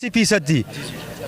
فیصد دي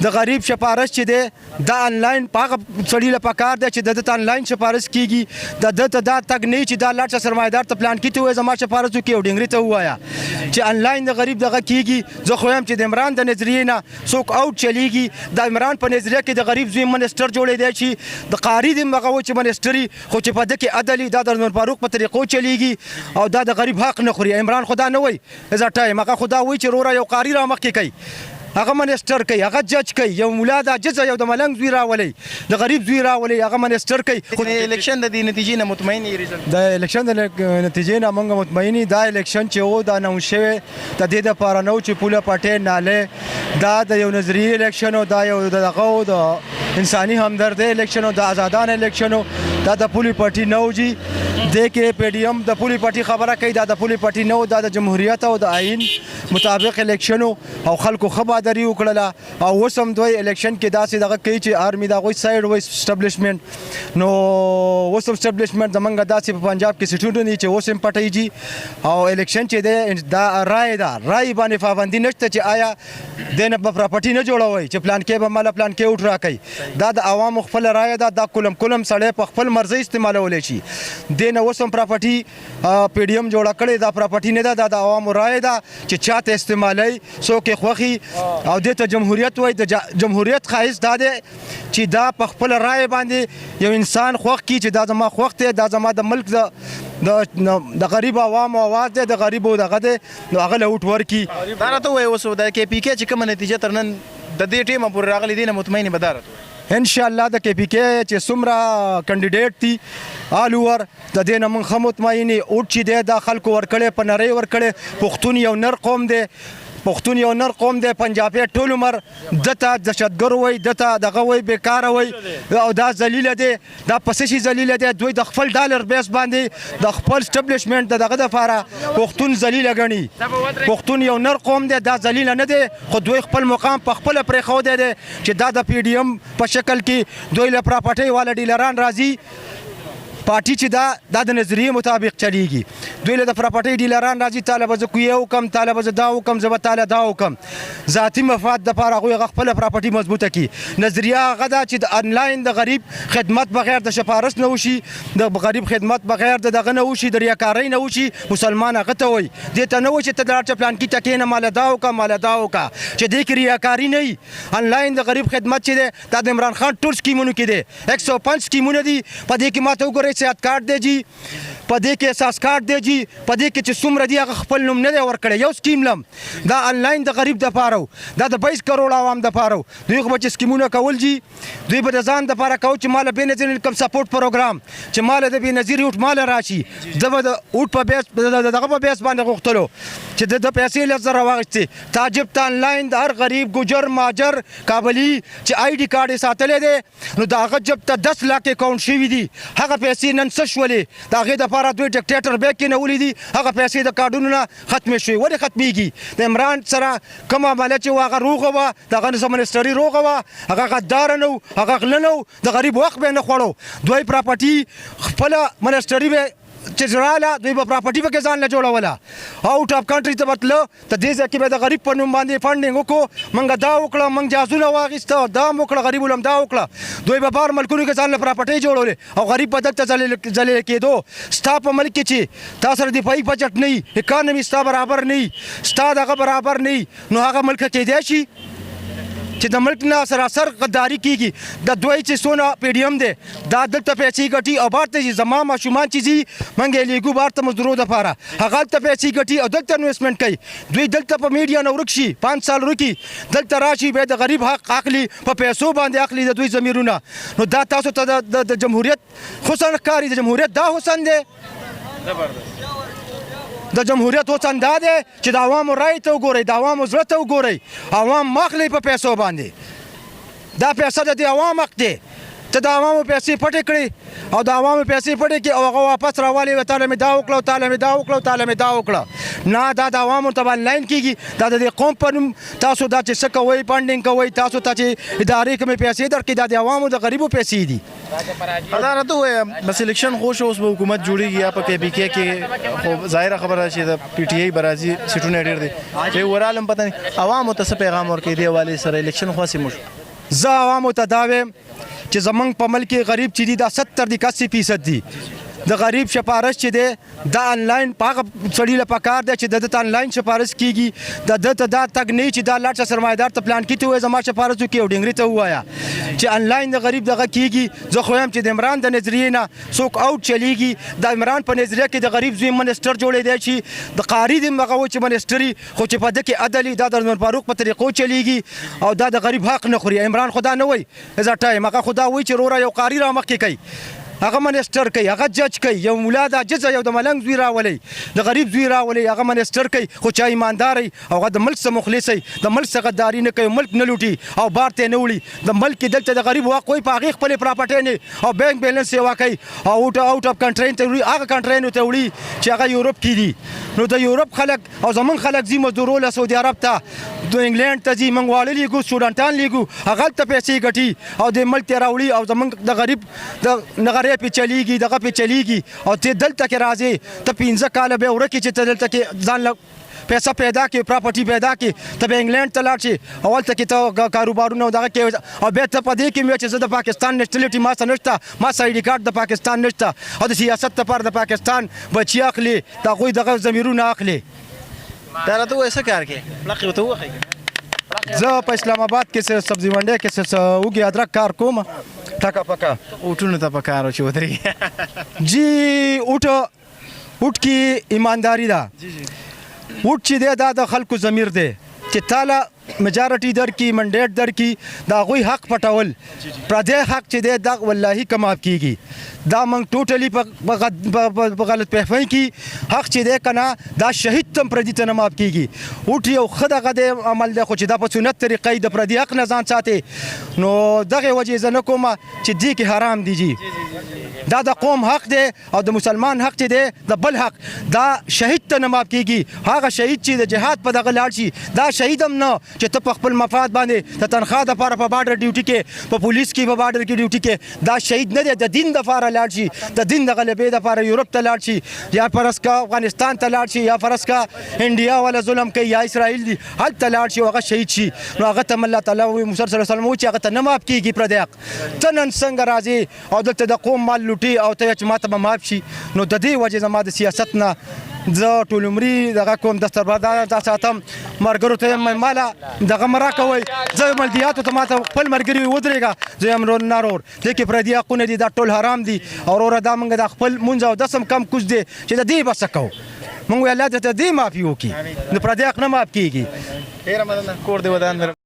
د غریب سفارش چې دی دا انلاین پاغه سړی له پکار دی چې د انلاین سفارش کیږي د ته دا تګ نه چې دا لاټ سرمایدار ته پلان کیته وای زما سفارش کې او ډنګری ته وایا چې انلاین د غریب دغه کیږي زه خو هم چې د عمران د نظریه نه څوک اوټ چلیږي د عمران په نظریه کې د غریب زوی منسټر جوړې دی چې د قاری د مغه چې منسټري خو چې په دکې عدالي دا د نور فاروق په طریقو چلیږي او دا د غریب حق نه خوري عمران خدا نه وای از ټایم هغه خدا وای چې رورا یو قاری را مخ کې کوي هغه منسټر کوي هغه جج کوي یو مولا د جج یو د ملنګ زوی راولي د غریب زوی راولي هغه منسټر کوي خو الیکشن د دې نتیجې نه مطمئن یې د الیکشن د نتیجې نه موږ مطمئن دا الیکشن چې و دا نو شوی د دې لپاره نو چې پوله پټې ناله دا د یو نظریه الیکشن او دا یو دغه د انساني همدردی الیکشن او د آزادانه الیکشن دا د پولی پارټي نو جی د کې پی ډی ایم د پولی پارټي خبره کوي دا د پولی پارټي نو دا د جمهوریت او د آئین مطابق الیکشن او خلکو خبرداري وکړه او وسم دوی الیکشن کې داسې دغه کوي چې آرمي دا غوي سایډ وای اسټابلیشمنت نو وسم اسټابلیشمنت زمونږ داسې په پنجاب کې سټوډنټ دي چې وسم پټایږي او الیکشن چې دی دا رای باندې پابندي نشته چې آیا دنه په پراپرټي نه جوړوي چې پلان کې به مال پلان کې وټ راکړي دا د عوامو خپل رای دا کولم سړی په خپل مرزي استعمالول شي دنه وسم پراپرټي پی ډی ایم جوړ کړي دا پراپرټي نه دا د عوامو رای دا چې چاته استعمالي سو کې خوخي او د ته جمهوریت وای د جمهوریت خایس دا دی چې دا په خپل رای باندې یو انسان خوخ کی چې دا زما خوخ ته دا زما د ملک د غریب عوامو आवाज دی د غریبو دغه دی نو هغه لوټ ورکی دا راته وای اوس د کې پی کې چې کوم نتیجه ترنن د دې ټیمه پورې راغلي دي نه مطمئن بدارت ان شاء الله د کې پی کې چې څومره کینډیډیټ دي آل اوور د دې نه موږ مطمئنی او چې د خلکو ورکړې په نری ورکړې پښتون یو نر قوم دی پښتون یو نر قوم دی پنجابي ټول عمر دته دهشتګر وای دته دغه وای بیکار وای او دا ذلیل دی دا پسې شي ذلیل دی دوی د خپل ډالر بیس باندې د خپل اسټابلیشمنت دغه د فاره پښتون ذلیل غني پښتون یو نر قوم دی دا ذلیل نه دی خو دوی خپل مقام په خپل پرې خو دی چې دا د پی ډی ایم په شکل کې دوی له پراپرټي والا ډیلران راځي پارټي چې دا د نظریه مطابق چلیږي دوی له د پراپرټي ډیلران راځي طالب ز کوی او کم طالب ز دا او کم زب تعالی دا او کم ذاتی مفاد د پاره غوي خپل پراپرټي مضبوطه کی نظریه غدا چې د انلاین د غریب خدمت بغیر د سفارش نه وشي د غریب خدمت بغیر دغه نه وشي د ریاکاری نه وشي مسلمان هغه ته وي د ته نه وشي ته د پلان کې ټکې نه مال دا او کا چې د ریاکاری نه انلاین د غریب خدمت چې د عمران خان ټول سکیمونو کې دي 105 سکیمونه دي په دې کې ماته وګورئ صحت کارت دی جی په دې کې اساس کارت دی جی په دې کې چې څومره دی هغه خپل نوم نه دی ورکړی یو سکیم لم دا انلاین د غریب د پاره دا د 22 کروڑ عوام د پاره دوی خو چې سکیمونه کول جی دوی به ځان د پاره کو چې مال به نظیر انکم سپورټ پروګرام چې مال د به نظیر یوټ مال راشي دغه د اوټ په بیس دغه په بیس باندې غوښتلو چې د پیسې لزر واغستې تعجب ته انلاین د هر غریب ګجر ماجر کابلی چې آی ډی کارت ساتلې دي نو دا هغه جب ته 10 لک اکاونټ شوی دي هغه پیسې نن څه شولې دا هغه د پاره دوی ډیکټیټر بیک کې نه ولیدي هغه پیسې د کارډونو نه ختمې شوې ولې ختمېږي د عمران سره کوم عملیات چې واغه روغه وه دغه منسټري روغه وه هغه غدار نه هغه غل نه د غریب وخت به نه خوړو دوی پراپرټي خپل منسټري به چې جراله دوی په پراپرټي په کې ځان له جوړوله اوټ اف کنټري ته بتلو ته دې ځکه به د غریب په نوم باندې فنډینګ وکړو منګه دا وکړه منګ جازونه واغسته دا وکړه غریب ولم دا وکړه دوی په بار ملکونو کې ځان له پراپرټي جوړولې او غریب په دلته ځلې کېدو ستا په ملک کې چې تاسو سره دفاعي بجټ نه اکانومي ستا برابر نه ستا دغه برابر نه نو هغه ملک کې دی شي چې د ملک نه سراسر غداری کیږي د دوی چې سونه پی ډی ایم دی دا دلته پیسې ګټي او بارته چې زما ماشومان چې زی منګې لیګو بارته مزدورو د پاره هغه ته پیسې ګټي او دلته انویسټمنټ کوي دوی دلته په میډیا نه ورک شي 5 سال رکی دلته راشي به د غریب حق اخلي په پیسو باندې اخلي د دوی ضمیرونه نو دا تاسو ته د جمهوریت حسن کاری د جمهوریت دا حسن دی زبردست د جمهوریت حسن دا دی چې د عوامو رای ته وګورئ د عوامو زړه ته وګورئ عوام ماخلی په پیسو باندې دا پیسه د عوام حق دی ته د عوامو پیسې پټې کړې او د عوامو پیسې پټې کړې او هغه واپس راوالې تعالی مې دا وکړه تعالی مې دا وکړه تعالی مې دا وکړه نه دا د عوامو ته آنلاین کېږي دا د قوم په نوم تاسو دا چې څه کوئ فنډینګ کوئ تاسو ته چې ادارې کومې پیسې درکړي دا د عوامو د غریبو پیسې دي عدالت ووایم بس الیکشن خو شو اوس به حکومت جوړیږي یا په KPK کې خو ظاهره خبره ده چې د PTI به راځي سیټونه ډېر دي چې اوورال هم پته نه عوامو ته څه پیغام ورکوي دې حوالې سره الیکشن خو هسې موږ زه عوامو ته دا وایم چې زمونږ په ملک کې غریب چې دي دا 70 دي 80% دي د غریب سفارش چې دی دا آنلاین په هغه سړي له پکار دی چې د ته آنلاین سفارش کېږي د ده ته دا تګ نه چې دا لاړ شه سرمایهدار ته پلان کې ته ووایه زما سفارش وکړي او ډنګري ته ووایه چې آنلاین د غریب دغه کېږي زه خو یم چې د عمران د نظریې نه څوک اوټ چلیږي د عمران په نظریه کې د غریب زوی منسټر جوړېدی شي د قاري د هغه و چې منسټري خو چې په ده کې عدل دا د نور فاروق په طریقو چلیږي او دا د غریب حق نه خوري عمران خو دا نه وایي از ټایم هغه خو دا وایي چې وروره یو قاري را مخکې کوي هغه منسټر کوي هغه جج کوي یو مولا د عاجزه یو د ملنګ زوی راولي د غریب زوی راولي هغه منسټر کوي خو چا ایماندار وي او هغه د ملک څخه مخلص وي د ملک څخه غداري نه کوي ملک نه لوټي او بار ته نه وړي د ملک دلته د غریب واک کوي په هغې خپلې پراپرټۍ نه او بینک بیلنس یې واکوي او آوټ اف کنټرۍ ته وړي هغه کنټرۍ ته وړي چې هغه یورپ کې دي نو د یورپ خلک او زمونږ خلک ځي مزدورو سعودي عرب ته د انګلینډ ته ځي موږ واړه لیږو سټوډنټان لیږو هغلته پیسې ګټي او د ملک ته راوړي او زمونږ د غریب د نغرې پې چلیږي دغه پې چلیږي او ته دلته کې راځې ته 15 کاله بیا ورکې چې ته دلته کې ځان له پیسه پیدا کړي پراپرټي پیدا کړي ته به انګلینډ ته لاړ شي او هلته کې ته کاروبارونه دغه کې او بیا ته په دې کې وایې چې زه د پاکستان نیشنلټي ما څه نشته ما څه ID کارت د پاکستان نشته او د سیاست لپاره د پاکستان بچي اخلي د هغوی دغه ضمیرونه اخلي دا راته ووایه څه کار کوې پړقې ورته ووښیږه زه په اسلام آباد کې سبزي منډۍ کې وږي ادرک کار کوم ټکه پکه اوټونو ته په کار و چې ودرېږي جی اوټ کې ایمانداری ده اوټ چې دی دا د خلکو ضمیر دی چې تاله میجارټي درکړي منډیټ درکړي د هغوی حق پټول پردی حق چې دی دا والله کماب کېږي دا موږ ټوټلي په غلط فهمۍ کې حق چې دی که نه دا شهید ته هم پردي ته نه ماف کېږي اوټ یو ښه دغه دی عمل دی خو چې دا په سنت طریقه د پردي حق نه ځان ساتې نو دغې وجې زه نه کومه چې دې کې حرام دي جي دا د قوم حق دی او د مسلمان حق چې دی د بل حق دا شهید ته نه ماف کېږي هغه شهید چې د جهاد په دغه لاړ شي دا شهید هم نه چې ته په خپل مفاد باندې د تنخواه دپاره په بارډر ډیوټي کې په پولیس کې په بارډر کې ډیوټي کې دا شهید نه دی د دین دپاره لاړ شي د دین د غلبې دپاره یورپ ته لاړ شي یا فرض کا افغانستان ته لاړ شي یا فرض کا انډیا والا ظلم کوي یا اسرائیل دي هلته لاړ شي او هغه شهید شي نو هغه ته الله تعالی وایي موسی صلی الله علیه وسلم وایي چې هغه ته نه ماف کېږي پردی حق ته نن څنګه راځې او دلته د قوم مال لوټي او ته چې ما ته به ماف شي نو د دې وجې زما د سیاست نه زه ټول عمري دغه کوم دستربردار دا ساتم ملګرو ته یم ماله دغه مه راکوئ زه ملګیاتو ته ما ته خپل ملګري ودرېږه زه یم نارور دې کې پردي حقونه دي دا ټول حرام دي او وروره دا موږ د خپل مونځ او دسم کم کوز دی چې د دې به څه کوو موږ وایو الله ته دې معافي وکړي نو پردي حق نه معاف کېږي ډېره مننه کور دې ودان